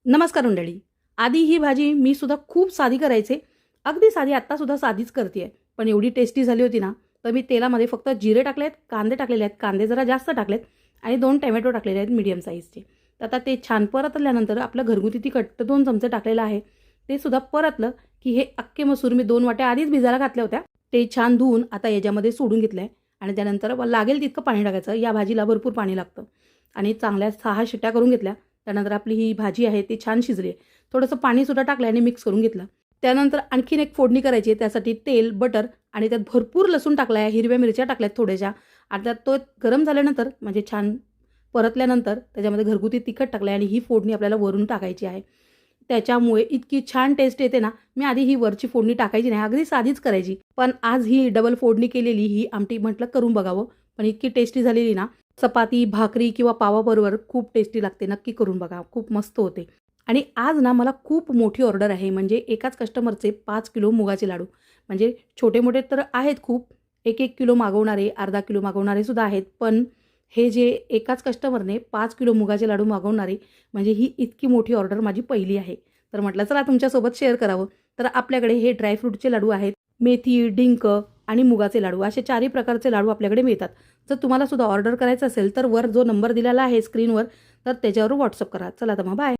नमस्कार मंडळी. आधी ही भाजी मी सुद्धा खूप साधी करायचे. अगदी साधी आत्तासुद्धा साधीच करते आहे. पण एवढी टेस्टी झाली होती ना, तर मी तेलामध्ये फक्त जिरे टाकलेत, कांदे टाकलेले आहेत. कांदे जरा जास्त टाकलेत आणि 2 टोमॅटो टाकलेले आहेत मीडियम साईजचे. तर आता ते छान परतल्यानंतर आपलं घरगुती तिखट तर 2 चमचे टाकलेलं आहे. ते सुद्धा परतलं, की हे अख्खे मसूर मी 2 वाट्या आधीच भिजायला घातल्या होत्या. ते छान धुवून आता याच्यामध्ये सोडून घेतलं आहे आणि त्यानंतर लागेल तितकं पाणी टाकायचं. या भाजीला भरपूर पाणी लागतं आणि चांगल्या 6 शिट्ट्या करून घेतल्या. त्यानंतर आपली ही भाजी आहे ती छान शिजली आहे. थोडंसं पाणीसुद्धा टाकलं आणि मिक्स करून घेतलं. त्यानंतर आणखीन एक फोडणी करायची आहे. त्यासाठी तेल, बटर आणि त्यात भरपूर लसूण टाकला आहे, हिरव्या मिरच्या टाकल्यात थोड्याशा. आता तो गरम झाल्यानंतर म्हणजे छान परतल्यानंतर त्याच्यामध्ये घरगुती तिखट टाकलं आहे आणि ही फोडणी आपल्याला वरून टाकायची आहे. त्याच्यामुळे इतकी छान टेस्ट येते ना, मी आधी ही वरची फोडणी टाकायची नाही, अगदी साधीच करायची. पण आज ही डबल फोडणी केलेली ही आमटी म्हटलं करून बघावं. पण इतकी टेस्टी झालेली ना, चपाती, भाकरी किंवा पावाबरोबर खूप टेस्टी लागते. नक्की करून बघा, खूप मस्त होते. आणि आज ना मला खूप मोठी ऑर्डर आहे. म्हणजे एकाच कस्टमरचे 5 किलो मुगाचे लाडू. म्हणजे छोटे-मोठे तर आहेत खूप. 1-1 किलो मागवणारे, अर्धा किलो मागवणारे सुद्धा आहेत. पण हे जे एकाच कस्टमरने 5 किलो मुगाचे लाडू मागवणारे, म्हणजे ही इतकी मोठी ऑर्डर माझी पहिली आहे. तर म्हटलं चला तुमच्यासोबत शेअर करावं. तर आपल्याकडे हे ड्रायफ्रूटचे लाडू आहेत. मेथी, डिंक आणि मुगाचे लाडू असे 4ही प्रकारचे लाडू आपल्याकडे मिळतात. जर तुम्हाला सुद्धा ऑर्डर करायचं असेल तर वर जो नंबर दिलेला आहे स्क्रीनवर, तर त्याच्यावर व्हॉट्सअप करा. चला तर मग बाय.